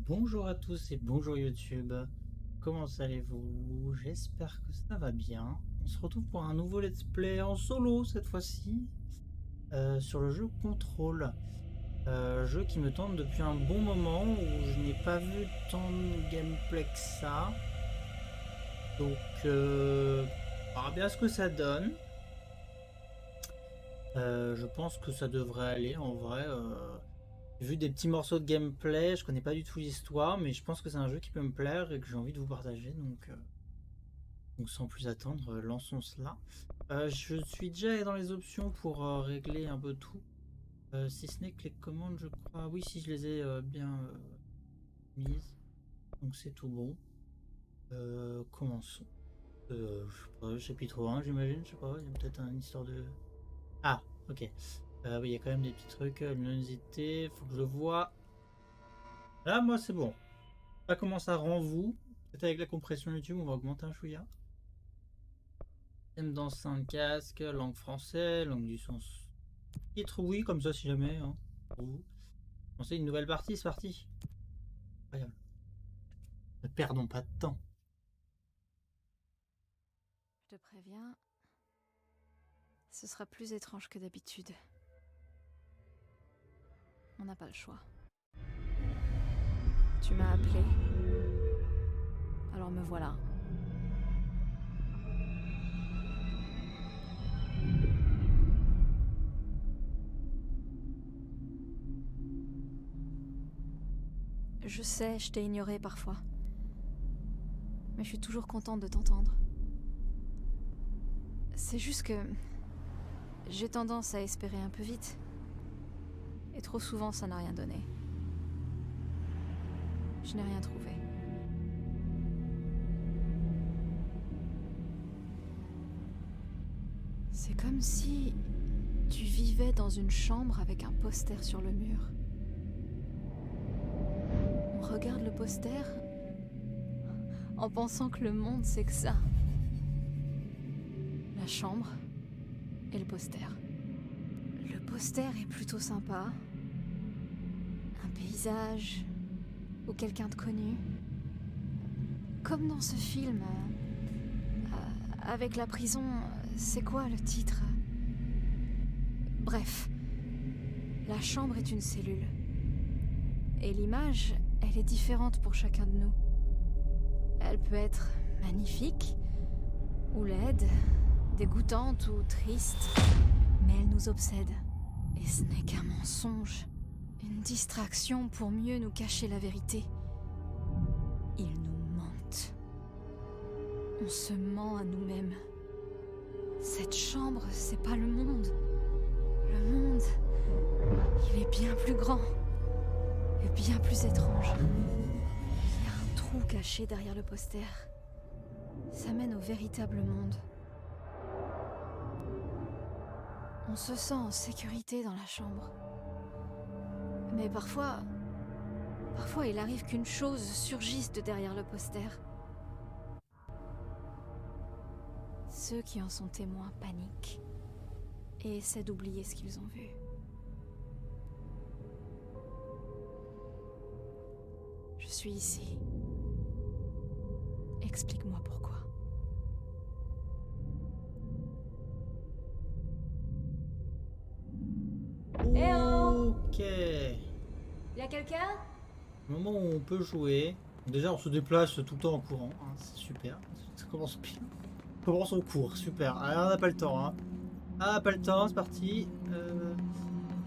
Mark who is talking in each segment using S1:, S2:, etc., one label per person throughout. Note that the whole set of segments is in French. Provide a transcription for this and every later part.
S1: Bonjour à tous et bonjour YouTube. Comment allez-vous? J'espère que ça va bien. On se retrouve pour un nouveau let's play en solo cette fois-ci sur le jeu Control. Jeu qui me tente depuis un bon moment où je n'ai pas vu tant de gameplay que ça. Donc on verra bien ce que ça donne. Je pense que ça devrait aller en vrai. J'ai vu des petits morceaux de gameplay, je connais pas du tout l'histoire, mais je pense que c'est un jeu qui peut me plaire et que j'ai envie de vous partager. Donc sans plus attendre, lançons cela. Je suis déjà dans les options pour régler un peu tout. Si ce n'est que les commandes, je crois. Oui, si je les ai bien mises. Donc c'est tout bon. Commençons. Je sais pas, chapitre 1, j'imagine. Je sais pas, il y a peut-être une histoire de. Ah, ok. Oui, il y a quand même des petits trucs. Luminosité, faut que je vois. Là, moi, c'est bon. Pas comment ça rend vous. Peut-être avec la compression YouTube, on va augmenter un chouïa. Thème d'enceinte casque, langue français, langue du sens. Titre oui, comme ça si jamais. Hein, pour vous. On sait une nouvelle partie, c'est parti. Incroyable. Ne perdons pas de temps.
S2: Je te préviens, ce sera plus étrange que d'habitude. On n'a pas le choix. Tu m'as appelé, alors me voilà. Je sais, je t'ai ignoré parfois. Mais je suis toujours contente de t'entendre. C'est juste que j'ai tendance à espérer un peu vite. Et trop souvent, ça n'a rien donné. Je n'ai rien trouvé. C'est comme si tu vivais dans une chambre avec un poster sur le mur. On regarde le poster en pensant que le monde c'est que ça. La chambre et le poster. Le poster est plutôt sympa. Un paysage ou quelqu'un de connu. Comme dans ce film avec la prison, c'est quoi le titre? Bref, la chambre est une cellule. Et l'image, elle est différente pour chacun de nous. Elle peut être magnifique, ou laide, dégoûtante ou triste, mais elle nous obsède. Et ce n'est qu'un mensonge, une distraction pour mieux nous cacher la vérité. Ils nous mentent. On se ment à nous-mêmes. Cette chambre, c'est pas le monde. Le monde, il est bien plus grand et bien plus étrange. Il y a un trou caché derrière le poster. Ça mène au véritable monde. On se sent en sécurité dans la chambre. Mais parfois il arrive qu'une chose surgisse de derrière le poster. Ceux qui en sont témoins paniquent et essaient d'oublier ce qu'ils ont vu. Je suis ici. Explique-moi pourquoi.
S1: Ok.
S2: Y'a quelqu'un?
S1: Au moment où on peut jouer. Déjà on se déplace tout le temps en courant. Hein, c'est super. Ça commence pile. On commence en cours. Super. Allez, on n'a pas le temps. Hein. Ah, pas le temps, c'est parti.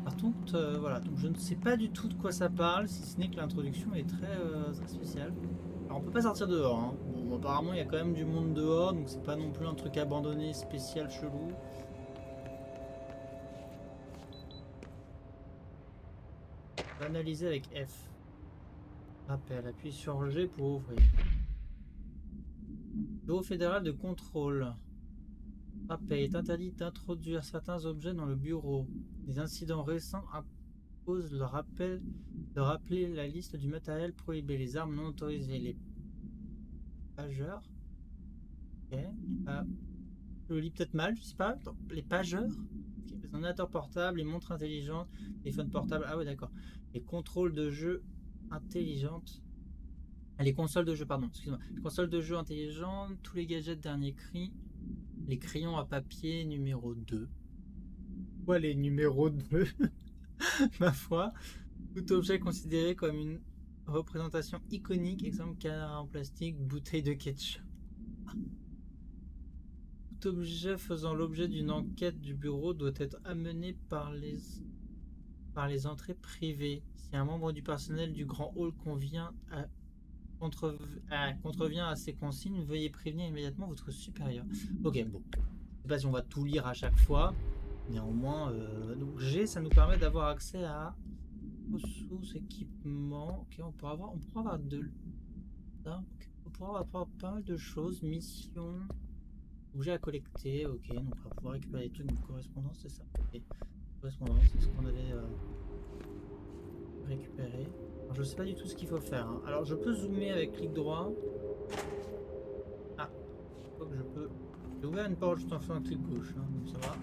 S1: Par contre, voilà, donc je ne sais pas du tout de quoi ça parle, si ce n'est que l'introduction est très spéciale. Alors on peut pas sortir dehors, hein. Bon, apparemment il y a quand même du monde dehors, donc c'est pas non plus un truc abandonné, spécial, chelou. Analyser avec F. Rappel, appuie sur G pour ouvrir. Bureau fédéral de contrôle. Rappel, il est interdit d'introduire certains objets dans le bureau. Les incidents récents imposent le rappel de rappeler la liste du matériel prohibé, les armes non autorisées, les pageurs. Ok. Je le lis peut-être mal, je sais pas. Les pageurs. Okay. Les ordinateurs portables, les montres intelligentes, les téléphones portables. Ah ouais, d'accord. Les contrôles de jeux intelligentes. Les consoles de jeu, pardon, excuse-moi. Les consoles de jeu intelligentes, tous les gadgets dernier cri, les crayons à papier numéro 2. Quoi les numéros 2? Ma foi. Tout objet considéré comme une représentation iconique, exemple canard en plastique, bouteille de ketchup. Tout objet faisant l'objet d'une enquête du bureau doit être amené par les entrées privées. Si un membre du personnel du grand hall contrevient à ces consignes, veuillez prévenir immédiatement votre supérieur. Ok, bon. Je sais pas si on va tout lire à chaque fois. Néanmoins, donc G, ça nous permet d'avoir accès à sous-équipements. Ok, on pourra avoir on pourra avoir pas mal de choses. Missions, objets à collecter. Ok, donc on va pouvoir récupérer des trucs de correspondance, c'est ça. Ok. Correspondance, c'est ce qu'on avait récupéré. Alors, je sais pas du tout ce qu'il faut faire. Hein. Alors, je peux zoomer avec clic droit. Ah, je crois que je peux. J'ai ouvert une porte juste en faisant un clic gauche, hein, donc ça va.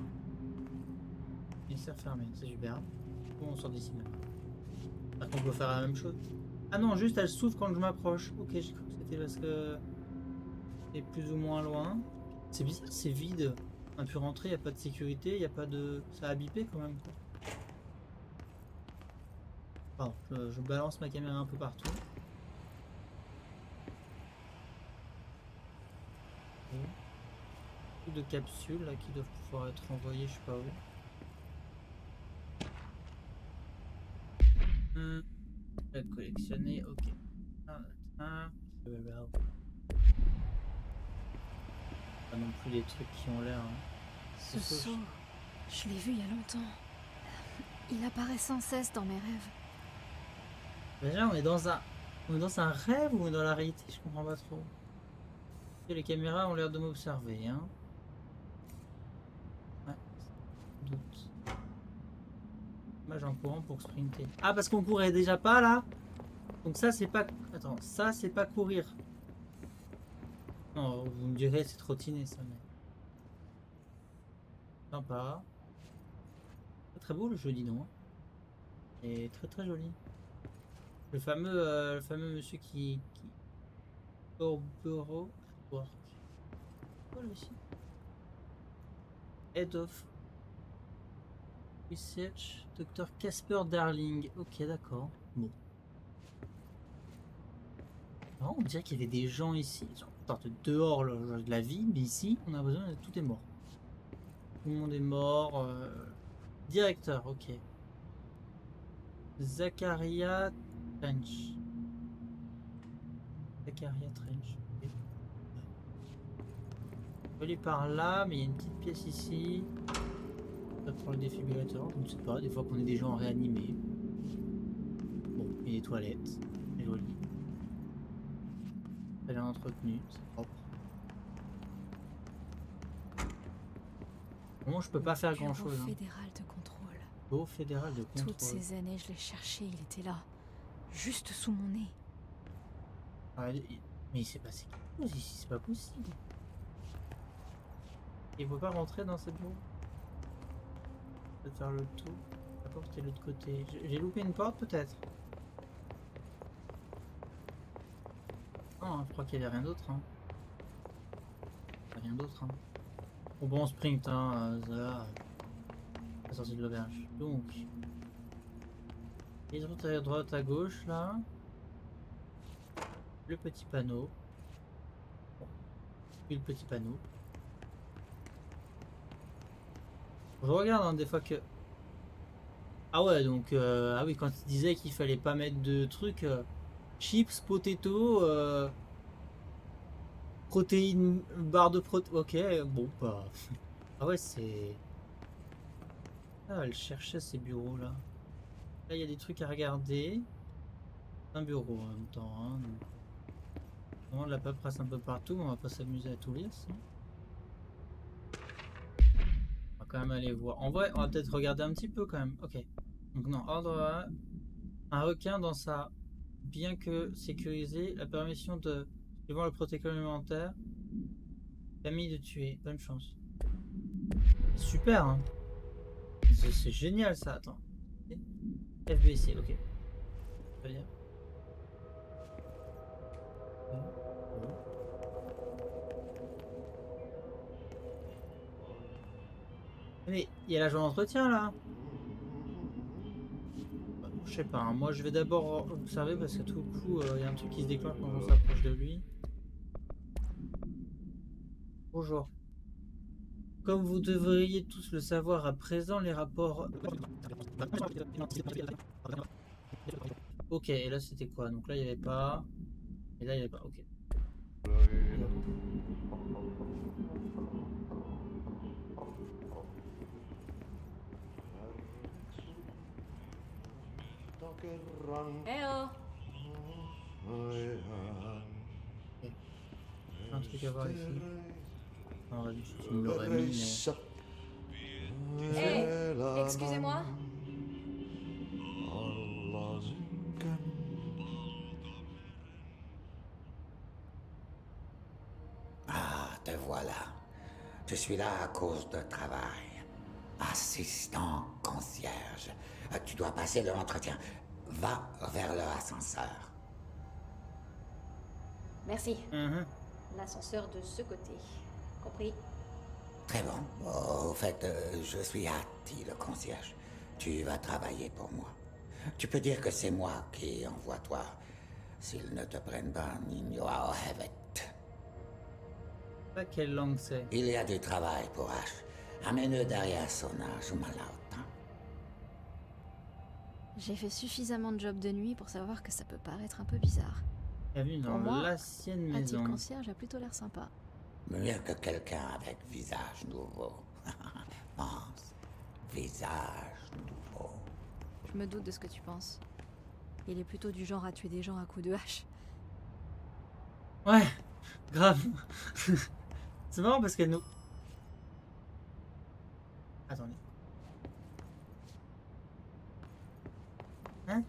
S1: Il s'est refermé, c'est super. Bon, on sort d'ici maintenant. Par contre, on peut faire la même chose. Ah non, juste elle s'ouvre quand je m'approche. Ok, j'ai cru que c'était parce que c'est plus ou moins loin. C'est bizarre, c'est vide. On a pu rentrer, il n'y a pas de sécurité, il n'y a pas de. Ça a bipé quand même quoi. Pardon, je balance ma caméra un peu partout. Beaucoup de capsules là qui doivent pouvoir être envoyées, je sais pas où. Collectionner, ok. Pas non plus des trucs qui ont l'air. Hein.
S2: Ce saut, je l'ai vu il y a longtemps. Il apparaît sans cesse dans mes rêves.
S1: Déjà, on est dans un rêve ou dans la réalité? Je comprends pas trop. Et les caméras ont l'air de m'observer, hein. Ouais, sans doute. Image en courant pour sprinter. Ah, parce qu'on courait déjà pas là? Donc ça, c'est pas. Attends, ça, c'est pas courir. Non, vous me direz, c'est trottiner ça, mais. Sympa. Très beau le jeu, dis donc. Et très très joli. Le fameux monsieur qui... Bureau Work. Quoi le site? Head of Research, Dr Casper Darling. Ok, d'accord. Bon. Non, on dirait qu'il y avait des gens ici. Genre, dehors de la vie, mais ici, on a besoin de tout est mort. Tout le monde est mort. Directeur, ok. Zacharia Trench. Zacharia Trench. Okay. On peut aller par là, mais il y a une petite pièce ici. Ça prend le défibrillateur, je ne sais pas, des fois qu'on est des gens réanimés. Bon, il y a des toilettes. C'est joli. Elle est entretenue, c'est propre. Bon, je peux pas faire grand chose.
S2: Bureau fédéral de contrôle.
S1: Bureau fédéral de contrôle.
S2: Toutes ces années, je l'ai cherché, il était là. Juste sous mon nez.
S1: Ah, mais il s'est passé quelque chose ici, c'est pas possible. Il faut pas rentrer dans ce bureau. Peut-être faire le tour. La porte est de l'autre côté. J'ai loupé une porte peut-être. Non, je crois qu'il n'y avait rien d'autre. Hein. Rien d'autre. Hein. Bon, sprint, hein, ça la sortie de l'auberge. Donc, les routes à droite, à gauche, là. Le petit panneau. Bon. Puis le petit panneau. Je regarde hein, des fois que... Ah ouais, donc... ah oui, quand il disait qu'il fallait pas mettre de trucs... chips, potato... protéines, barre de protéines... Ok, bon, bah... Ah ouais, c'est... Ah, elle cherchait ces bureaux-là. Là, il y a des trucs à regarder. Un bureau en même temps. Hein, donc... On la paperasse un peu partout, mais on va pas s'amuser à tout lire. Sinon. On va quand même aller voir. En vrai, on va peut-être regarder un petit peu quand même. Ok. Donc non, ordre un requin dans sa... Bien que sécurisé, la permission de... Suivant le protocole alimentaire, famille de tuer. Bonne chance. Super, hein. C'est génial ça, attends. FBC, ok. Très bien. Mais il y a l'agent d'entretien là. Je sais pas, hein. Moi je vais d'abord observer parce que tout le coup il y a un truc qui se déclenche quand on s'approche de lui. Bonjour. Comme vous devriez tous le savoir à présent, les rapports... Ok, et là c'était quoi? Donc là il n'y avait pas... Et là il n'y avait pas, ok.
S2: Eh oh!
S1: Ok. Un truc à voir ici. On va juste tu me l'aurais mis, mais...
S2: Eh! Excusez-moi?
S3: Ah, te voilà. Je suis là à cause de travail. Assistant concierge. Tu dois passer l'entretien. Va vers l'ascenseur.
S2: Merci.
S1: Mhm.
S2: L'ascenseur de ce côté. Compris?
S3: Très bon. Au fait, je suis Hattie, le concierge. Tu vas travailler pour moi. Tu peux dire que c'est moi qui envoie toi. S'ils ne te prennent pas, Nino Hevet.
S1: Pas quelle langue c'est.
S3: Il y a du travail pour H. Amène-le derrière Sona, Jumalauta.
S2: J'ai fait suffisamment de job de nuit pour savoir que ça peut paraître un peu bizarre.
S1: Bienvenue
S2: Pour
S1: dans
S2: moi,
S1: l'ancienne
S2: Hattie
S1: maison.
S2: concierge a plutôt l'air sympa.
S3: Mieux que quelqu'un avec visage nouveau. Pense. Visage nouveau.
S2: Je me doute de ce que tu penses. Il est plutôt du genre à tuer des gens à coups de hache.
S1: Ouais, grave. C'est marrant parce qu'elle nous... Attendez. Hein?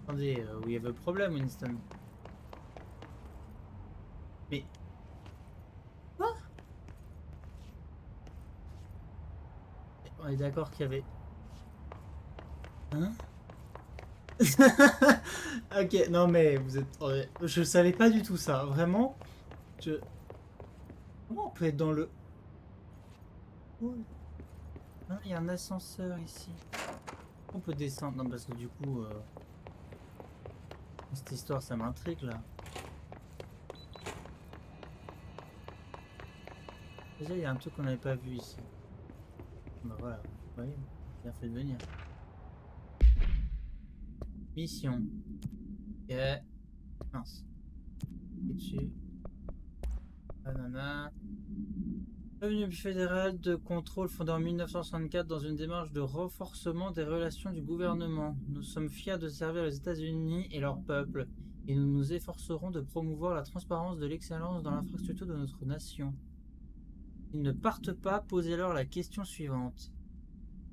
S1: Attendez, we have a problem, Winston. Mais... Quoi? On est d'accord qu'il y avait... Hein? Ok, non mais vous êtes... ouais, je savais pas du tout ça, vraiment. Je... Comment on peut être dans le... Oh. Hein, il y a un ascenseur ici. On peut descendre. Non, parce que du coup... cette histoire, ça m'intrigue là. Déjà, il y a un truc qu'on n'avait pas vu ici. Bah voilà, vous voyez, bien fait de venir. Mission. Ok. Mince. Et dessus. Banana. Revenu fédéral de contrôle fondé en 1964 dans une démarche de renforcement des relations du gouvernement. Nous sommes fiers de servir les États-Unis et leur peuple, et nous nous efforcerons de promouvoir la transparence de l'excellence dans l'infrastructure de notre nation. S'ils ne partent pas, posez-leur la question suivante.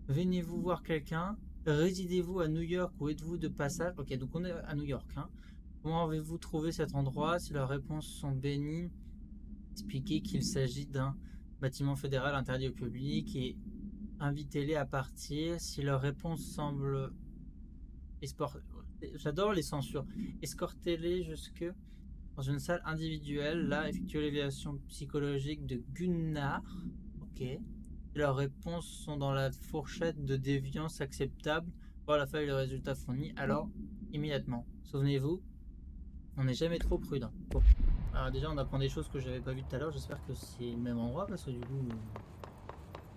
S1: Venez-vous voir quelqu'un? Résidez-vous à New York ou êtes-vous de passage? Ok, donc on est à New York. Hein. Comment avez-vous trouvé cet endroit? Si leurs réponses sont bénies, expliquez qu'il s'agit d'un bâtiment fédéral interdit au public et invitez-les à partir. Si leurs réponses semblent... J'adore les censures. Escortez-les jusque dans une salle individuelle. Là, effectuez l'évaluation psychologique de Gunnar. Ok. Leurs réponses sont dans la fourchette de déviance acceptable. Voir la feuille de résultats fournis. Alors, immédiatement. Souvenez-vous, on n'est jamais trop prudent. Bon. Alors déjà, on apprend des choses que j'avais pas vues tout à l'heure. J'espère que c'est le même endroit parce que du coup,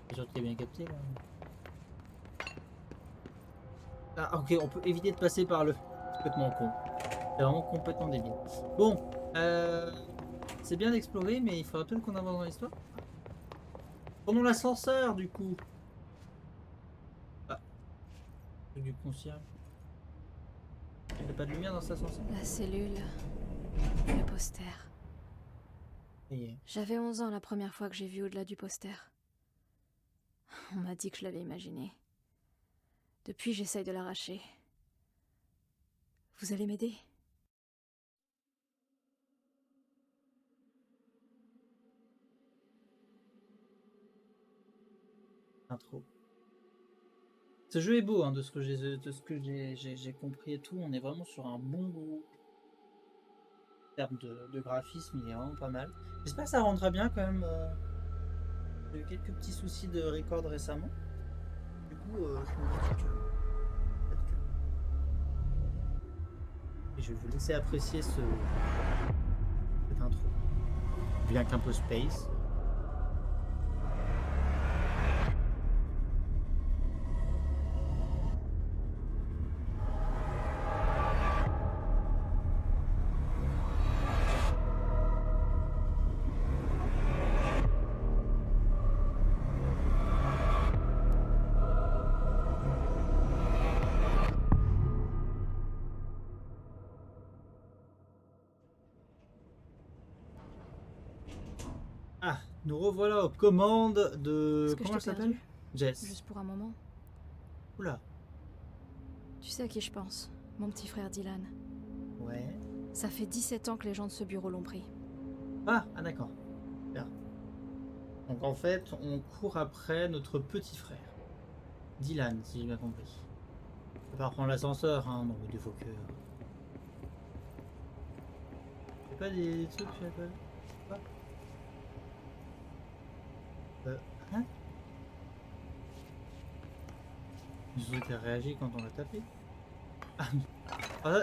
S1: c'est sûr que t'es bien capté là. Ah ok, on peut éviter de passer par le... Complètement con. C'est vraiment complètement débile. Bon, c'est bien d'explorer, mais il faudra peut-être qu'on avance dans l'histoire. Prenons l'ascenseur du coup. Ah, du concierge. Il n'y a pas de lumière dans cet ascenseur.
S2: La cellule, le poster. J'avais 11 ans la première fois que j'ai vu au-delà du poster. On m'a dit que je l'avais imaginé. Depuis, j'essaye de l'arracher. Vous allez m'aider?
S1: Intro. Ce jeu est beau, hein, de ce que j'ai compris et tout. On est vraiment sur un bon gros. termes de graphisme, il est vraiment pas mal. J'espère que ça rendra bien quand même. J'ai eu quelques petits soucis de record récemment. Du coup, je me dis que peut-être que. Et je vais vous laisser apprécier cette intro. Bien qu'un peu space. Ah, nous revoilà aux commandes de...
S2: Est-ce que
S1: Comment elle
S2: je t'ai
S1: s'appelle?
S2: perdu?
S1: Jess.
S2: Juste pour un moment.
S1: Oula.
S2: Tu sais à qui je pense? Mon petit frère Dylan.
S1: Ouais.
S2: Ça fait 17 ans que les gens de ce bureau l'ont pris.
S1: Ah d'accord. Super. Donc en fait, on court après notre petit frère. Dylan, si j'ai bien compris. On peut pas reprendre l'ascenseur, hein, non, il faut que... C'est pas des trucs, je sais pas. Hein? Ils ont réagi quand on l'a tapé. Ah,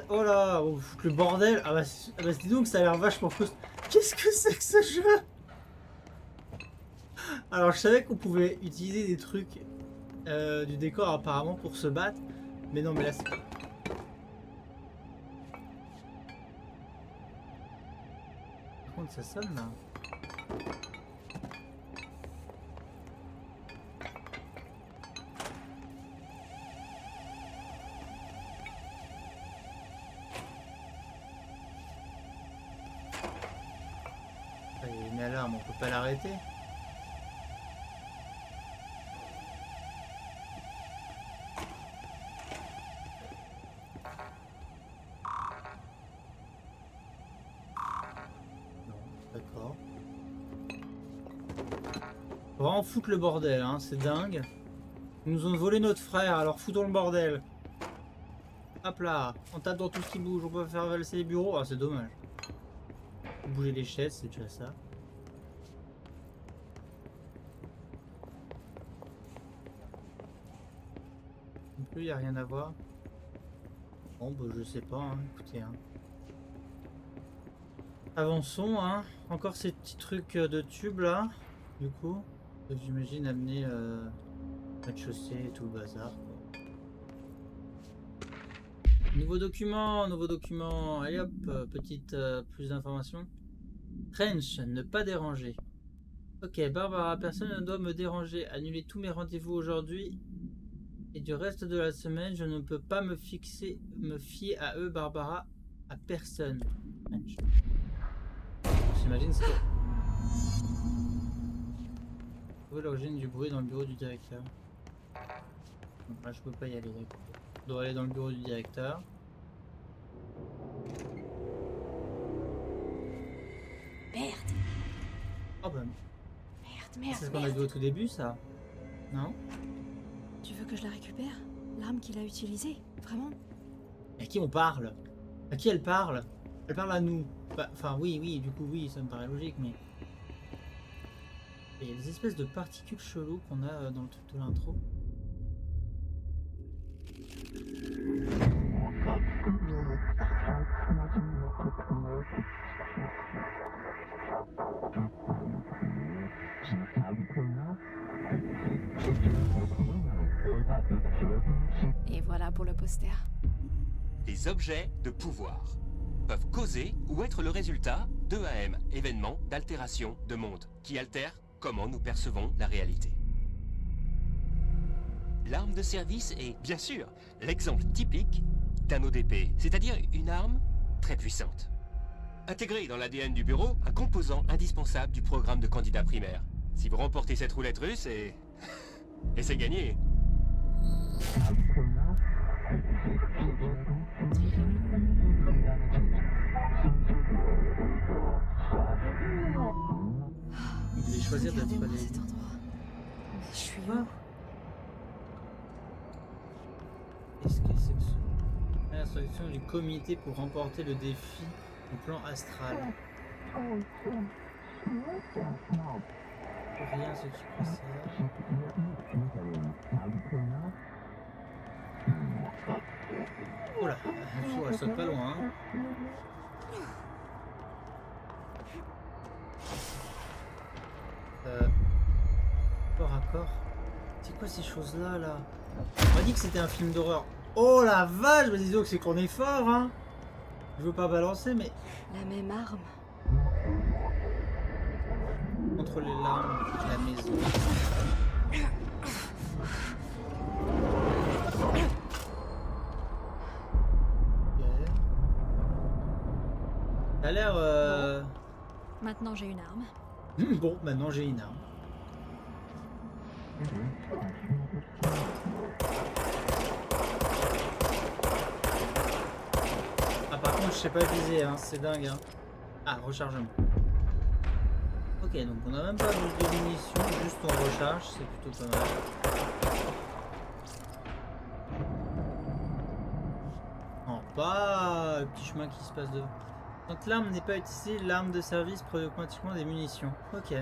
S1: oh là, oh, le bordel. Ah bah dis donc, ça a l'air vachement costaud. Qu'est-ce que c'est que ce jeu? Alors je savais qu'on pouvait utiliser des trucs du décor apparemment pour se battre. Mais non, mais là c'est... Par contre ça sonne là. Il y a une alarme, on peut pas l'arrêter. Non, d'accord. Faut vraiment foutre le bordel, hein, c'est dingue. Ils nous ont volé notre frère, alors foutons le bordel. Hop là, on tape dans tout ce qui bouge, on peut faire valser les bureaux. Ah, c'est dommage. Bouger les chaises, c'est déjà ça. Non plus, il n'y a rien à voir. Bon, bah, je sais pas, hein, écoutez. Hein. Avançons, hein. Encore ces petits trucs de tubes là, du coup. J'imagine amener rez-de-chaussée et tout le bazar. Nouveau document. Allez hop, petite plus d'informations. Trench, ne pas déranger. Ok, Barbara, personne ne doit me déranger. Annuler tous mes rendez-vous aujourd'hui et du reste de la semaine. Je ne peux pas me fier à eux, Barbara, à personne. Trench. J'imagine ce que... Trouver l'origine du bruit dans le bureau du directeur. Donc là, je peux pas y aller. Je dois aller dans le bureau du directeur.
S2: Merde!
S1: Oh bah...
S2: Merde,
S1: C'est ce qu'on a vu au tout début, ça? Non?
S2: Tu veux que je la récupère? L'arme qu'il a utilisée? Vraiment?
S1: À qui on parle? À qui elle parle? Elle parle à nous. Bah, enfin, oui, du coup, oui, ça me paraît logique, mais... Il y a des espèces de particules cheloues qu'on a dans le truc de l'intro.
S2: Et voilà pour le poster.
S4: Les objets de pouvoir peuvent causer ou être le résultat d'EAM, événements d'altération de monde, qui altèrent comment nous percevons la réalité. L'arme de service est, bien sûr, l'exemple typique d'un ODP, c'est-à-dire une arme très puissante. Intégrée dans l'ADN du bureau, un composant indispensable du programme de candidat primaire. Si vous remportez cette roulette russe, et c'est gagné.
S1: Il devait choisir d'être
S2: Regardez-moi
S1: les...
S2: cet endroit. Mais je suis
S1: Ah.
S2: où?
S1: Qu'est-ce que c'est que ça? Instruction du comité pour remporter le défi Au plan astral. Rien ce qui précède. Oh là, elle saute pas loin. Hein. Corps à corps. C'est quoi ces choses-là, là? On m'a dit que c'était un film d'horreur. Oh la vache, mais dis donc, c'est qu'on est fort, hein. Je veux pas balancer, mais...
S2: La même arme.
S1: Entre les larmes de la maison. Ok. Ça a l'air...
S2: Maintenant j'ai une arme.
S1: Bon, maintenant j'ai une arme. Ah par contre je sais pas viser, hein, c'est dingue. Hein. Ah, rechargement. Ok, donc on a même pas de munitions, juste on recharge, c'est plutôt pas mal. Non, pas le petit chemin qui se passe devant. Quand l'arme n'est pas utilisée, l'arme de service produit automatiquement des munitions. Ok.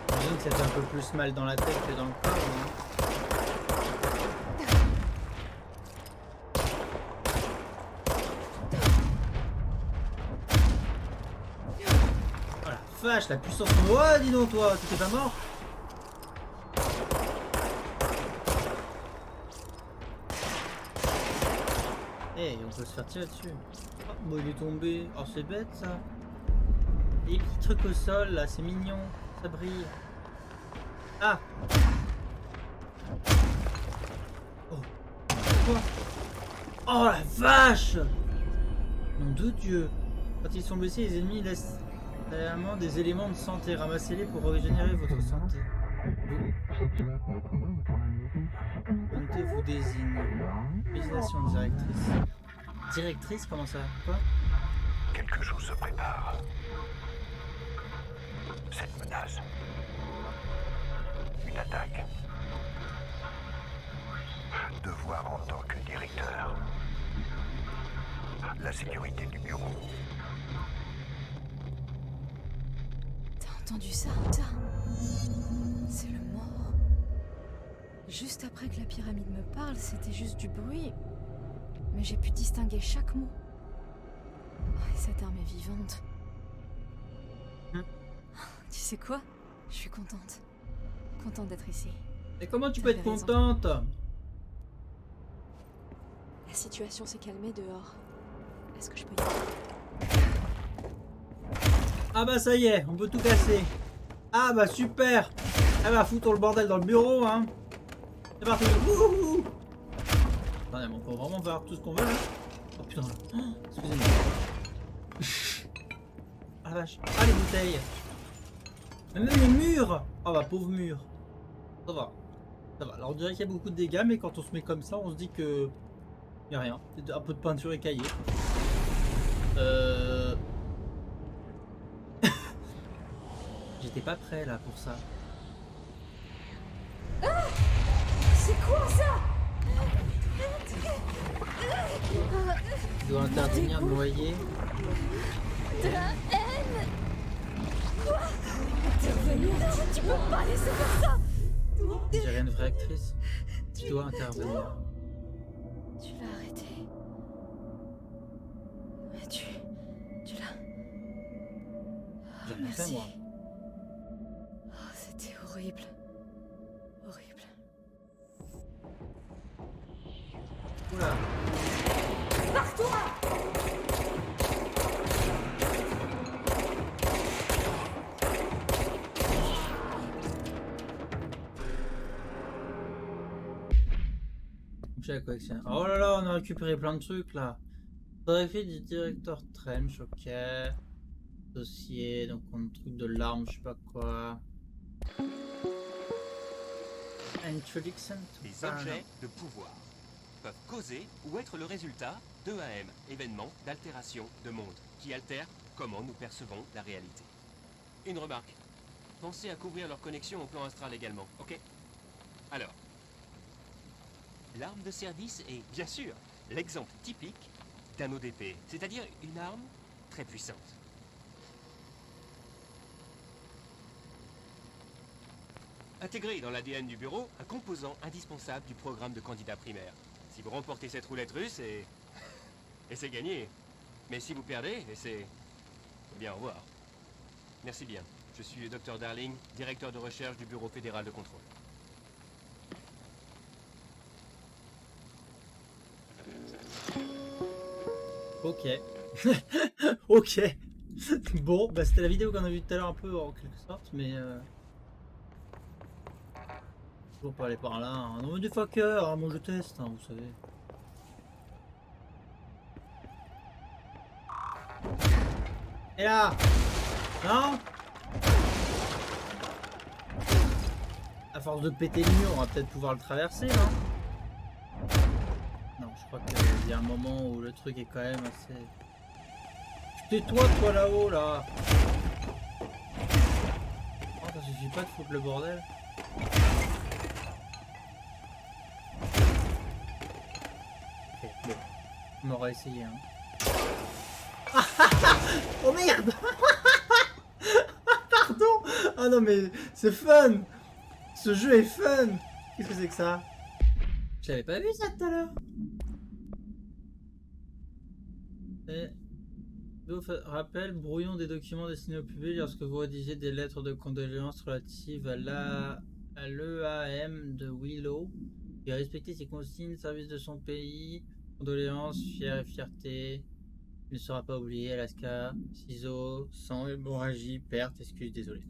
S1: J'imagine que ça fait un peu plus mal dans la tête que dans le corps. Hein. Oh la vache, la puissance de... Oh, dis donc toi, tu t'es pas mort? Eh, on peut se faire tirer dessus. Oh, bon, il est tombé. Oh, c'est bête ça. Les petits trucs au sol là, c'est mignon. Ça brille. Ah! Oh! Quoi? Oh la vache! Nom de Dieu! Quand ils sont blessés, les ennemis laissent également des éléments de santé. Ramassez-les pour régénérer votre santé. Unité vous désigne. Utilisation directrice. Directrice, comment ça? Quoi?
S5: Quelque chose se prépare. Cette menace. Une attaque. Devoir en tant que directeur. La sécurité du bureau.
S2: T'as entendu ça? C'est le mort. Juste après que la pyramide me parle, c'était juste du bruit. Mais j'ai pu distinguer chaque mot. Oh, et cette arme est vivante. Tu sais quoi? Je suis contente. Contente d'être ici.
S1: Et comment tu peux être
S2: T'avais raison.
S1: contente?
S2: La situation s'est calmée dehors. Est-ce que je peux y aller?
S1: Ah bah ça y est, on peut tout casser. Ah bah super. Ah bah foutons le bordel dans le bureau, hein. C'est parti. Wouhou. Attendez, mais on peut vraiment faire tout ce qu'on veut là. Oh putain. Oh, excusez-moi. Ah la vache. Ah les bouteilles. Mais même les murs. Oh bah pauvre mur. Ça va. Ça va. Alors on dirait qu'il y a beaucoup de dégâts, mais quand on se met comme ça, on se dit que... Y a rien. C'est un peu de peinture écaillée. J'étais pas prêt là pour ça.
S2: C'est quoi ça?
S1: Tu dois intervenir de noyer.
S2: De la haine? Quoi? Intervenir? Tu peux pas laisser faire ça!
S1: J'ai une vraie actrice. Tu dois intervenir.
S2: Tu l'as arrêté. Mais tu l'as...
S1: J'ai rien fait moi.
S2: Oh, c'était horrible. Horrible.
S1: Oula. J'ai la collection. Oh là là, on a récupéré plein de trucs là. Photographie du directeur Trench, ok. Dossier, donc on a un truc de l'arme, je sais pas quoi. Introduction to
S4: Les objets de pouvoir peuvent causer ou être le résultat d'EAM, événements d'altération de monde, qui altèrent comment nous percevons la réalité. Une remarque. Pensez à couvrir leur connexion au plan astral également, ok? Alors, l'arme de service est, bien sûr, l'exemple typique d'un ODP, c'est-à-dire une arme très puissante. Intégré dans l'ADN du bureau, un composant indispensable du programme de candidat primaire. Si vous remportez cette roulette russe, et c'est gagné. Mais si vous perdez, bien au revoir. Merci bien. Je suis le Dr Darling, directeur de recherche du Bureau fédéral de contrôle.
S1: Ok. Ok. Bon, bah c'était la vidéo qu'on a vue tout à l'heure un peu en quelque sorte, mais toujours pas aller par là. Hein. Non mais des fuckers, hein, moi je teste, hein, vous savez. Et là. Non. À force de péter le mur, on va peut-être pouvoir le traverser, non? Non, je crois qu'il y a un moment où le truc est quand même assez... Tais-toi, toi là-haut, là. Oh, ça suffit pas de foutre le bordel. Ok, bon. On aura essayé, hein. Oh merde. Pardon. Ah non mais c'est fun. Ce jeu est fun. Qu'est-ce que c'est que ça? Je l'avais pas vu ça tout à l'heure. Rappel, brouillon des documents destinés au public lorsque vous rédigez des lettres de condoléances relatives à l'EAM de Willow. Il a respecté ses consignes, service de son pays, condoléances, fierté. Il ne sera pas oublié, Alaska, ciseaux, sang, hémorragie, perte, excuse, désolé.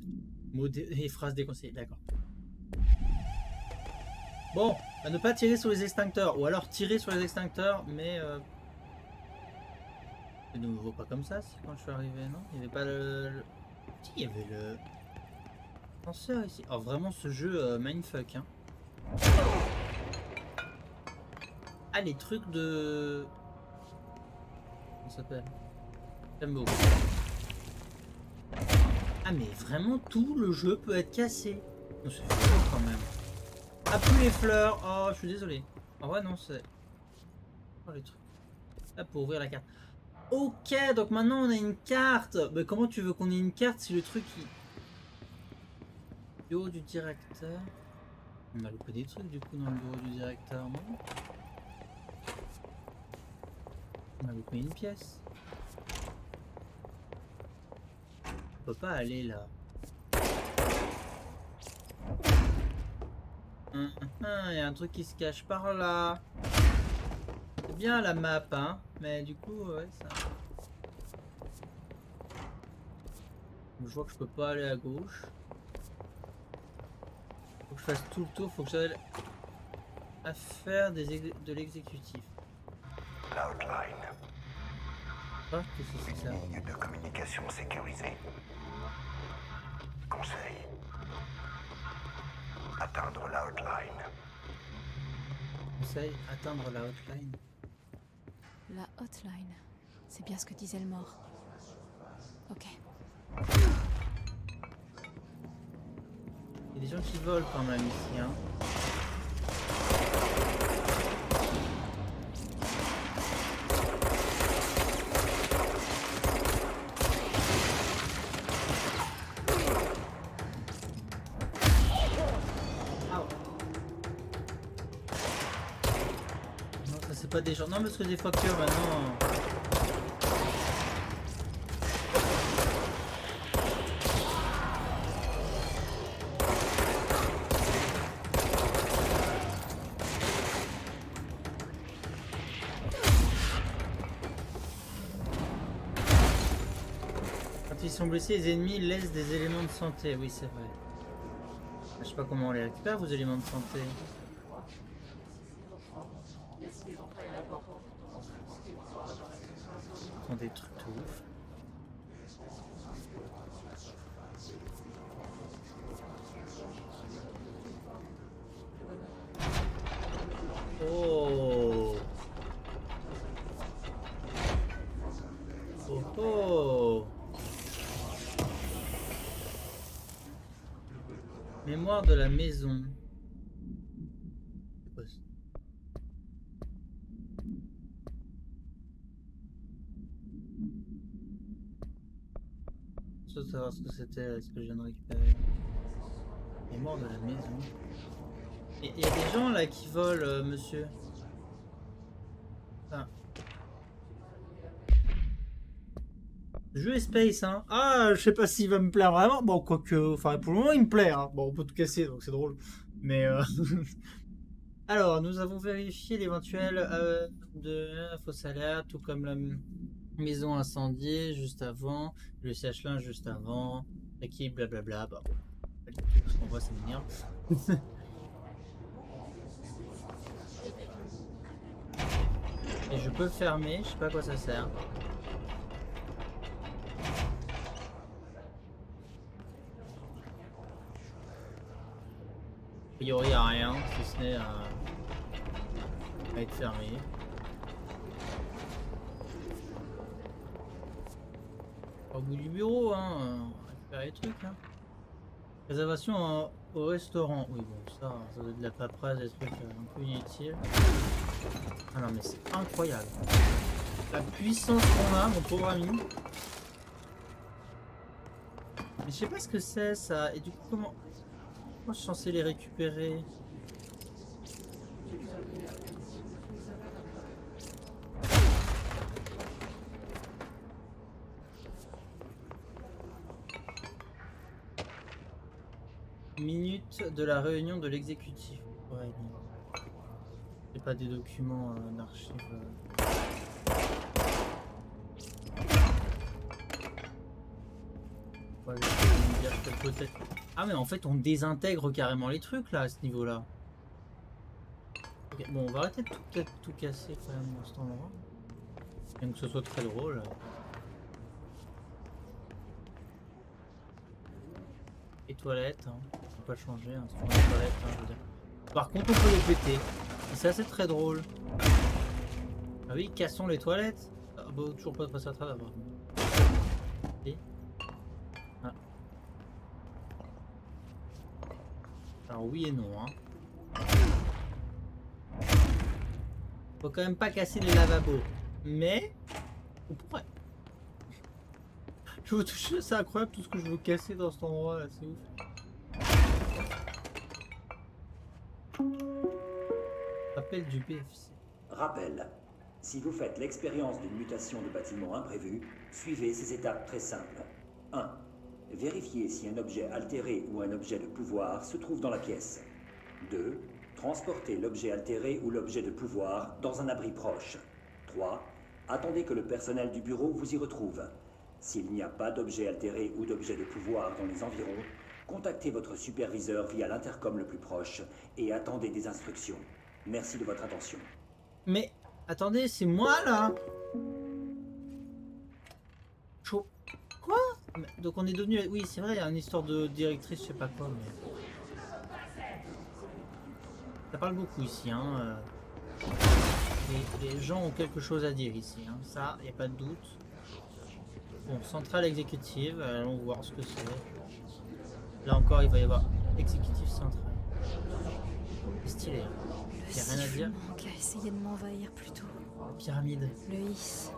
S1: Mots et phrases déconseillées, d'accord. Bon, à ne pas tirer sur les extincteurs, ou alors tirer sur les extincteurs, mais de nouveau pas comme ça, si quand je suis arrivé, non? Il n'y avait pas Si, il y avait le... Ascenseur ici. Oh, vraiment, ce jeu, mindfuck, hein. Ah, les trucs de... Comment ça s'appelle? J'aime beaucoup. Ah, mais vraiment, tout le jeu peut être cassé. On se fait chaud quand même. Ah, plus les fleurs. Oh, je suis désolé. En vrai, non, c'est... Oh, les trucs. Là, pour ouvrir la carte. Ok, donc maintenant on a une carte. Mais comment tu veux qu'on ait une carte si le truc il... Bureau du directeur. On a loupé des trucs du coup dans le bureau du directeur, non? On a loupé une pièce. On peut pas aller là. Il y a un truc qui se cache par là. C'est bien la map, hein, mais du coup, ouais, ça... Je vois que je peux pas aller à gauche. Faut que je fasse tout le tour, faut que j'aille à faire de l'exécutif.
S5: L'outline.
S1: Ah, qu'est-ce que c'est ça?
S5: Une ligne de communication sécurisée. Conseil. Atteindre l'outline.
S1: Conseil, atteindre la hotline.
S2: La hotline. C'est bien ce que disait le mort. Ok.
S1: Il y a des gens qui volent quand même ici, hein. Non, ça c'est pas des gens. Non, parce que des fuckers maintenant. Ils sont blessés, les ennemis laissent des éléments de santé. Oui, c'est vrai. Je sais pas comment on les récupère, vos éléments de santé. Ils ont des trucs tout ouf. Oh. Oh oh. Mémoire de la maison. savoir ce que c'était, ce que je viens de récupérer. Il est mort de la maison. Et il y a des gens là qui volent, monsieur. Ah. Le jeu est space, hein. Ah, je sais pas s'il va me plaire vraiment. Bon, quoique, enfin, pour le moment, il me plaît. Hein. Bon, on peut tout casser, donc c'est drôle. Mais alors, nous avons vérifié l'éventuel de fausse alerte, tout comme la maison incendiée juste avant, le sèche-linge juste avant, l'équipe, blablabla. Bon, tout ce qu'on voit, ça m'énerve. Et je peux fermer, je sais pas à quoi ça sert. A priori, il n'y a rien, si ce n'est à être fermé. Au bout du bureau, hein, on va récupérer les trucs. Hein. Réservation au restaurant. Oui, bon, ça doit être de la paperasse, des trucs un peu inutiles. Ah non, mais c'est incroyable. La puissance qu'on a, mon pauvre ami. Mais je sais pas ce que c'est ça. Et du coup, comment je suis censé les récupérer? Minute de la réunion de l'exécutif. Ouais, c'est pas des documents d'archives. Ouais, je vais me dire que peut-être. Ah mais en fait on désintègre carrément les trucs là à ce niveau là. Okay, bon on va arrêter de peut-être tout casser quand même dans cet endroit. Même que ce soit très drôle. Les toilettes, hein. On peut pas changer, hein. C'est pour les toilettes, hein, je veux dire. Par contre on peut les péter. Et ça c'est très drôle. Ah oui, cassons les toilettes. Ah bah toujours pas de passer à travers. Et... ah. Alors oui et non, hein. Faut quand même pas casser les lavabos. Mais on pourrait. Je veux toucher, c'est incroyable tout ce que je veux casser dans cet endroit là, c'est ouf. Appel du BFC.
S6: Rappel. Si vous faites l'expérience d'une mutation de bâtiment imprévue, suivez ces étapes très simples. 1. Vérifiez si un objet altéré ou un objet de pouvoir se trouve dans la pièce. 2. Transportez l'objet altéré ou l'objet de pouvoir dans un abri proche. 3. Attendez que le personnel du bureau vous y retrouve. S'il n'y a pas d'objet altéré ou d'objet de pouvoir dans les environs, contactez votre superviseur via l'intercom le plus proche et attendez des instructions. Merci de votre attention.
S1: Mais attendez, c'est moi là. Chaud. Quoi? Donc on est devenu... Oui c'est vrai, il y a une histoire de directrice, je sais pas quoi, mais... Ça parle beaucoup ici, hein. Les gens ont quelque chose à dire ici, hein. Ça, il n'y a pas de doute. Bon, centrale exécutive, allons voir ce que c'est. Là encore, il va y avoir exécutif central. Stylé. Il n'y a rien à dire.
S2: Qui a essayé de m'envahir plus tôt.
S1: La pyramide.
S2: Le hisse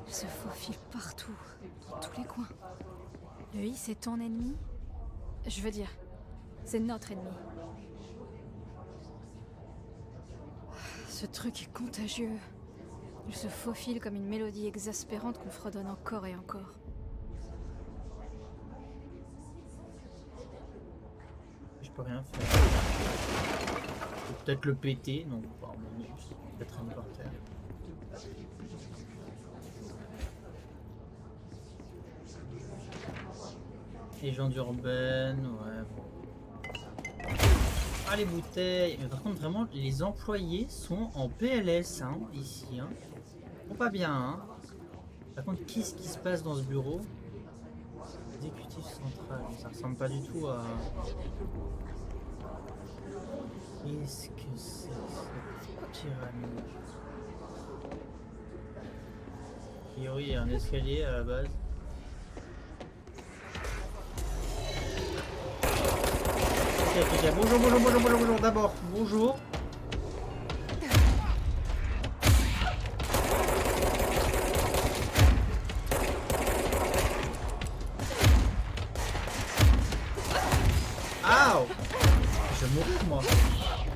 S2: se faufile partout, dans tous les coins. Le hisse est ton ennemi? Je veux dire, c'est notre ennemi. Ce truc est contagieux. Il se faufile comme une mélodie exaspérante qu'on fredonne encore et encore.
S1: Je peux rien faire. Je peux peut-être le péter, donc bon, peut-être un par terre. Légende urbaine, ouais bon. Ah les bouteilles. Mais par contre vraiment les employés sont en PLS hein, ici. Hein. Pas bien hein. Par contre qu'est-ce qui se passe dans ce bureau? Exécutif central, ça ressemble pas du tout à... Qu'est-ce que c'est cette pyramide? A priori il y a un escalier à la base. Ok, bonjour, d'abord, bonjour. Ah! Je vais mourir moi.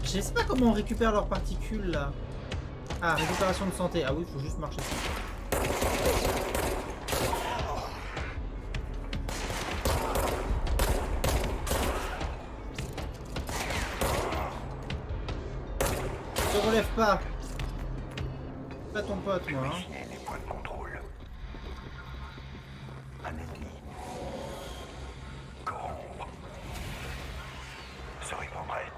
S1: Je sais pas comment on récupère leurs particules là. Ah, récupération de santé. Ah oui, il faut juste marcher dessus. Ne relève pas. Pas ton pote moi. Hein.
S5: Vérifiez les points de contrôle. Un ennemi. Corrompre. Se répandrait.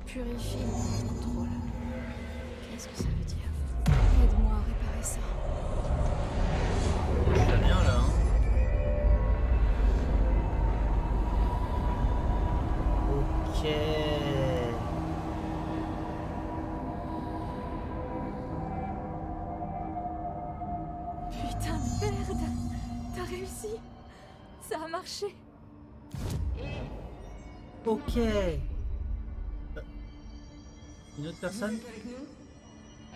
S2: Purifie le point de contrôle. Qu'est-ce que ça veut dire? Aide-moi à réparer ça.
S1: Je suis bien là. Hein. Ok.
S2: Putain de merde! T'as réussi! Ça a marché!
S1: Ok. Une autre personne?
S7: Vous êtes avec nous?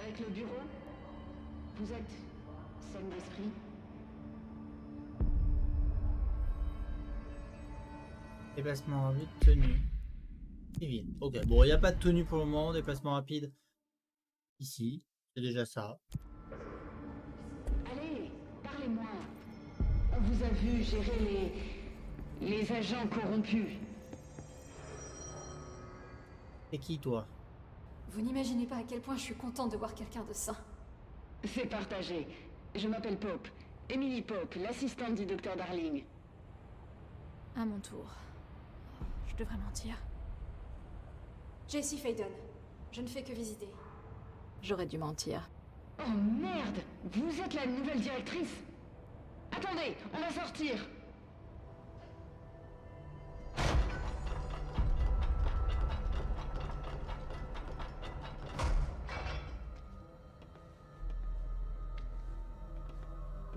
S7: Avec le bureau? Vous êtes saine d'esprit?
S1: Déplacement rapide, tenue. Civil. Ok, bon, il n'y a pas de tenue pour le moment. Déplacement rapide. Ici. C'est déjà ça.
S7: Allez, parlez-moi. On vous a vu gérer les agents corrompus.
S1: C'est qui toi?
S2: Vous n'imaginez pas à quel point je suis contente de voir quelqu'un de sain.
S7: C'est partagé. Je m'appelle Pope. Emily Pope, l'assistante du docteur Darling.
S2: À mon tour. Je devrais mentir. Jessie Faden. Je ne fais que visiter. J'aurais dû mentir.
S7: Oh merde! Vous êtes la nouvelle directrice? Attendez, on va sortir!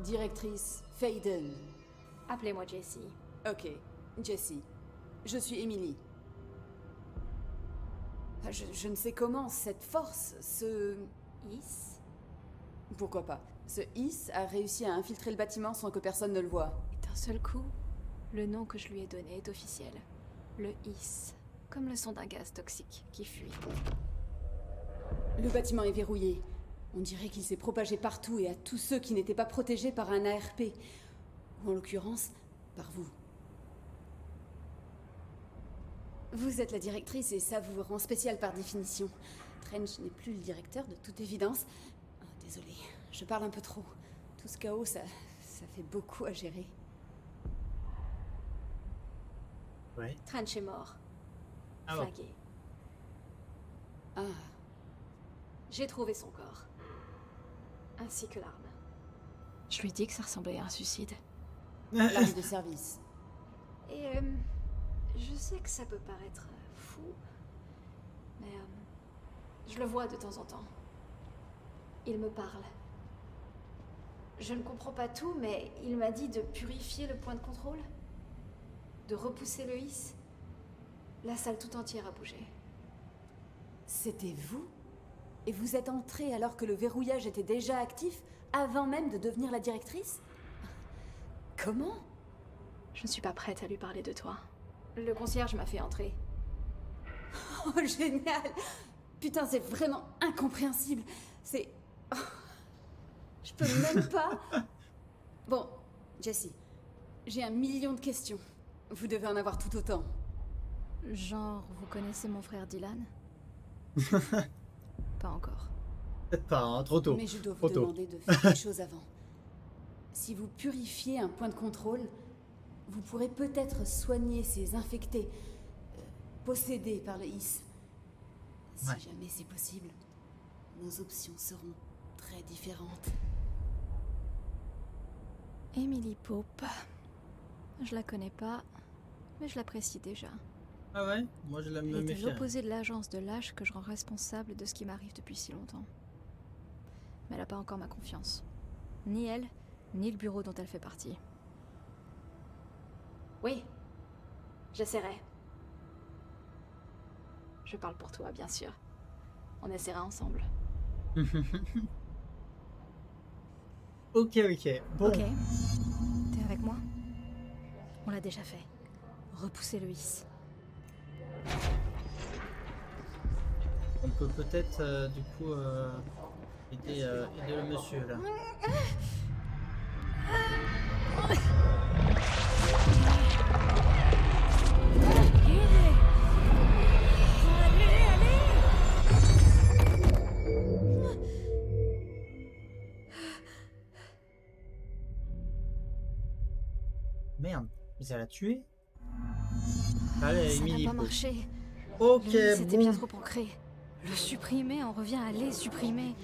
S8: Directrice Faden.
S2: Appelez-moi Jessie.
S8: Ok, Jessie. Je suis Emily. Je ne sais comment cette force, ce...
S2: Is
S8: Pourquoi pas. Ce Is a réussi à infiltrer le bâtiment sans que personne ne le voie.
S2: Et d'un seul coup, le nom que je lui ai donné est officiel. Le Is. Comme le son d'un gaz toxique qui fuit.
S8: Le bâtiment est verrouillé. On dirait qu'il s'est propagé partout et à tous ceux qui n'étaient pas protégés par un ARP. Ou en l'occurrence, par vous. Vous êtes la directrice et ça vous rend spécial par définition. Trench n'est plus le directeur, de toute évidence. Oh, désolée, je parle un peu trop. Tout ce chaos, ça fait beaucoup à gérer.
S1: Ouais.
S2: Trench est mort.
S1: Ah bon.
S2: Flingué.
S8: Ah,
S2: J'ai trouvé son corps. Ainsi que l'arme. Je lui dis que ça ressemblait à un suicide.
S8: l'arme de service.
S2: Et je sais que ça peut paraître fou, mais je le vois de temps en temps. Il me parle. Je ne comprends pas tout, mais il m'a dit de purifier le point de contrôle, de repousser le hisse. La salle tout entière a bougé.
S8: C'était vous? Et vous êtes entrée alors que le verrouillage était déjà actif, avant même de devenir la directrice? Comment?
S2: Je ne suis pas prête à lui parler de toi. Le concierge m'a fait entrer.
S8: Oh, génial! Putain, c'est vraiment incompréhensible. C'est... Oh, je peux même pas... Bon, Jessie, j'ai 1 million de questions. Vous devez en avoir tout autant.
S2: Genre, vous connaissez mon frère Dylan? Pas encore.
S1: Peut-être pas, hein, trop tôt.
S8: Mais je dois
S1: Trop
S8: vous
S1: tôt.
S8: demander de faire quelque chose avant. Si vous purifiez un point de contrôle, vous pourrez peut-être soigner ces infectés, possédés par le Is. Si
S1: Ouais.
S8: jamais c'est possible, nos options seront très différentes.
S2: Emily Pope. Je la connais pas, mais je l'apprécie déjà.
S1: Ah ouais? Moi je la me
S2: Elle est à
S1: méfierais.
S2: l'opposé de l'agence de l'âge que je rends responsable de ce qui m'arrive depuis si longtemps. Mais elle n'a pas encore ma confiance. Ni elle, ni le bureau dont elle fait partie. Oui, j'essaierai. Je parle pour toi, bien sûr. On essaiera ensemble.
S1: Ok, ok. Bon.
S2: Ok. T'es avec moi? On l'a déjà fait. Repousser le hisse.
S1: On peut peut-être du coup aider le monsieur là. Merde, mais ça l'a tué. Allez,
S2: Ça
S1: Emily.
S2: n'a pas marché.
S1: Ok,
S2: C'était bien
S1: bon.
S2: trop ancré. Le supprimer en revient à les supprimer.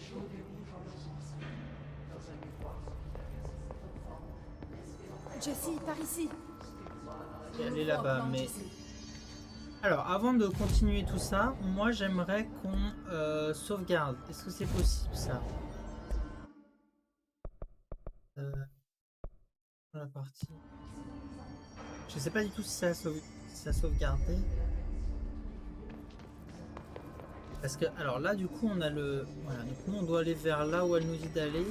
S8: Jessie, par ici.
S1: Elle est là-bas, mais... Alors, avant de continuer tout ça, moi j'aimerais qu'on sauvegarde. Est-ce que c'est possible ça? La partie... Je sais pas du tout si ça a sauvegardé. Parce que, alors là, du coup, on a le... Voilà, donc nous, on doit aller vers là où elle nous dit d'aller.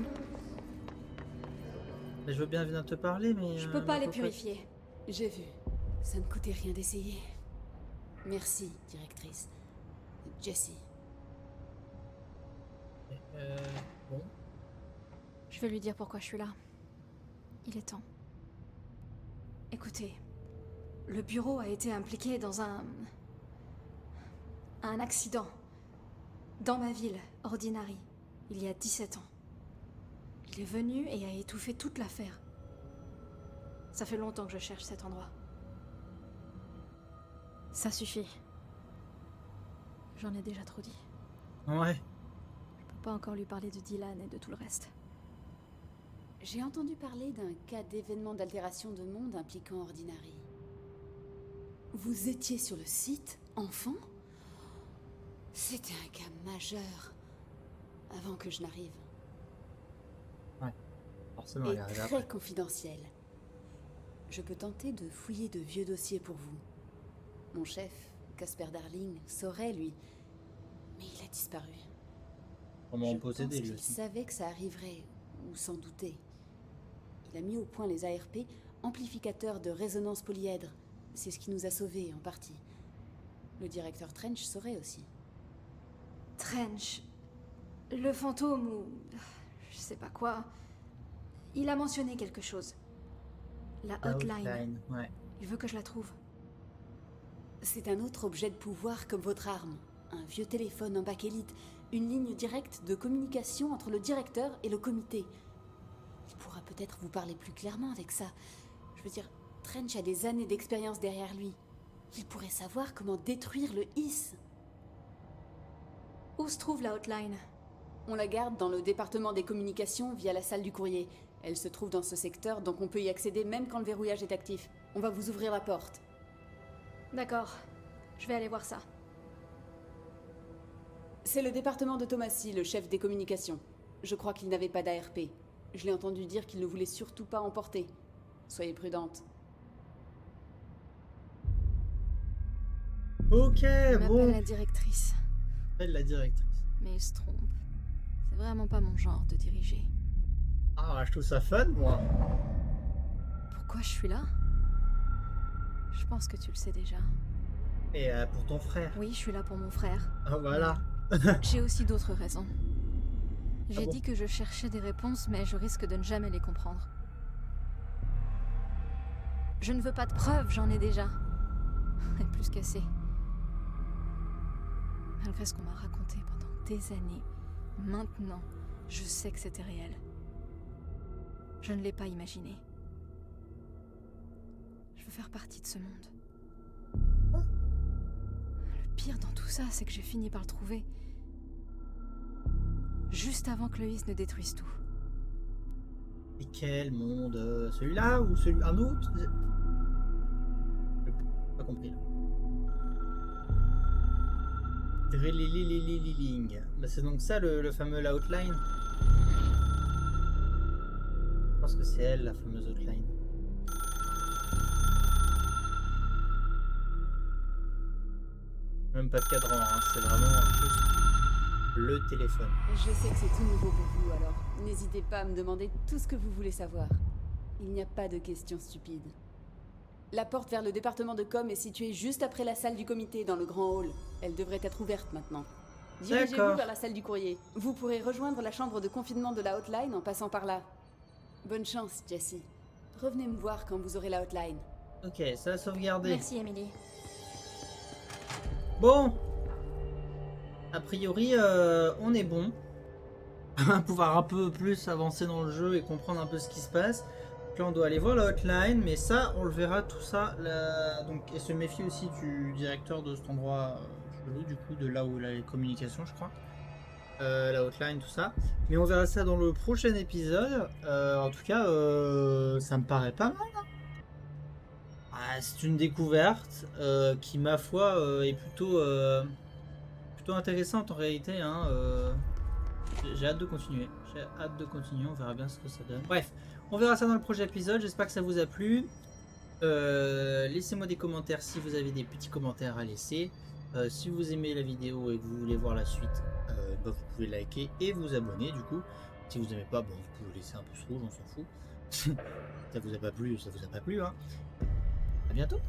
S1: Je veux bien venir te parler, mais...
S8: Je peux pas les
S1: pourquoi-
S8: purifier. J'ai vu. Ça ne coûtait rien d'essayer. Merci, directrice. Jessie.
S1: Bon.
S2: Je vais lui dire pourquoi je suis là. Il est temps. Écoutez, le bureau a été impliqué dans un accident. Dans ma ville, Ordinary, il y a 17 ans. Il est venu et a étouffé toute l'affaire. Ça fait longtemps que je cherche cet endroit. Ça suffit. J'en ai déjà trop dit.
S1: Ouais.
S2: Je peux pas encore lui parler de Dylan et de tout le reste.
S8: J'ai entendu parler d'un cas d'événement d'altération de monde impliquant Ordinary. Vous étiez sur le site, enfant? C'était un cas majeur. Avant que je n'arrive.
S1: Forcément,
S8: Et
S1: elle arrive
S8: très
S1: après.
S8: confidentiel. Je peux tenter de fouiller de vieux dossiers pour vous. Mon chef, Casper Darling, saurait, lui. Mais il a disparu.
S1: Comment on
S8: Je
S1: peut
S8: pense
S1: s'aider, lui
S8: qu'il
S1: aussi.
S8: savait que ça arriverait, ou s'en doutait. Il a mis au point les ARP, amplificateurs de résonance polyèdre. C'est ce qui nous a sauvés, en partie. Le directeur Trench saurait aussi.
S2: Trench, le fantôme ou je sais pas quoi, il a mentionné quelque chose. La hotline.
S1: Ouais.
S2: Il veut que je la trouve.
S8: C'est un autre objet de pouvoir comme votre arme. Un vieux téléphone en bakélite. Une ligne directe de communication entre le directeur et le comité. Il pourra peut-être vous parler plus clairement avec ça. Je veux dire, Trench a des années d'expérience derrière lui. Il pourrait savoir comment détruire le HISS.
S2: Où se trouve la hotline?
S8: On la garde dans le département des communications via la salle du courrier. Elle se trouve dans ce secteur, donc on peut y accéder même quand le verrouillage est actif. On va vous ouvrir la porte.
S2: D'accord, je vais aller voir ça.
S8: C'est le département de Thomasy, le chef des communications. Je crois qu'il n'avait pas d'ARP. Je l'ai entendu dire qu'il ne voulait surtout pas emporter. Soyez prudente.
S1: Ok,
S2: Il
S1: bon.
S2: m'appelle la directrice,
S1: Elle, la directrice.
S2: mais il se trompe. C'est vraiment pas mon genre de diriger.
S1: Ah, je trouve ça fun, moi.
S2: Pourquoi je suis là? Je pense que tu le sais déjà.
S1: Et pour ton frère.
S2: Oui, je suis là pour mon frère.
S1: Ah, voilà.
S2: J'ai aussi d'autres raisons. J'ai
S1: bon
S2: dit que je cherchais des réponses, mais je risque de ne jamais les comprendre. Je ne veux pas de preuves, j'en ai déjà. Et plus qu'assez. Malgré ce qu'on m'a raconté pendant des années, maintenant, je sais que c'était réel. Je ne l'ai pas imaginé. Je veux faire partie de ce monde. Le pire dans tout ça, c'est que j'ai fini par le trouver. Juste avant que le HISS ne détruise tout.
S1: Et quel monde? Celui-là ou celui un autre? J'ai pas compris là. Drillililing. Bah, c'est donc ça le fameux la hotline. Je pense que c'est elle la fameuse hotline. Même pas de cadran, hein, c'est vraiment juste le téléphone.
S8: Je sais que c'est tout nouveau pour vous, alors n'hésitez pas à me demander tout ce que vous voulez savoir. Il n'y a pas de questions stupides. La porte vers le département de com est située juste après la salle du comité dans le grand hall. Elle devrait être ouverte maintenant. Dirigez-vous
S1: D'accord.
S8: vers la salle du courrier. Vous pourrez rejoindre la chambre de confinement de la hotline en passant par là. Bonne chance, Jessie. Revenez me voir quand vous aurez la hotline.
S1: Ok, ça a sauvegardé.
S2: Merci, Emily.
S1: Bon. A priori, on est bon. On va pouvoir un peu plus avancer dans le jeu et comprendre un peu ce qui se passe. Donc là, on doit aller voir la hotline, mais ça, on le verra tout ça. Donc, et se méfier aussi du directeur de cet endroit chelou, du coup, de là où il a les communications, je crois. La hotline, tout ça. Mais on verra ça dans le prochain épisode. En tout cas, ça me paraît pas mal. Hein. Ah, c'est une découverte qui, ma foi, est plutôt intéressante en réalité. Hein, j'ai hâte de continuer. On verra bien ce que ça donne. Bref, on verra ça dans le prochain épisode. J'espère que ça vous a plu. Laissez-moi des commentaires si vous avez des petits commentaires à laisser. Si vous aimez la vidéo et que vous voulez voir la suite, vous pouvez liker et vous abonner du coup. Si vous n'aimez pas, vous pouvez laisser un pouce rouge, on s'en fout. Ça vous a pas plu, ça vous a pas plu. Hein. À bientôt.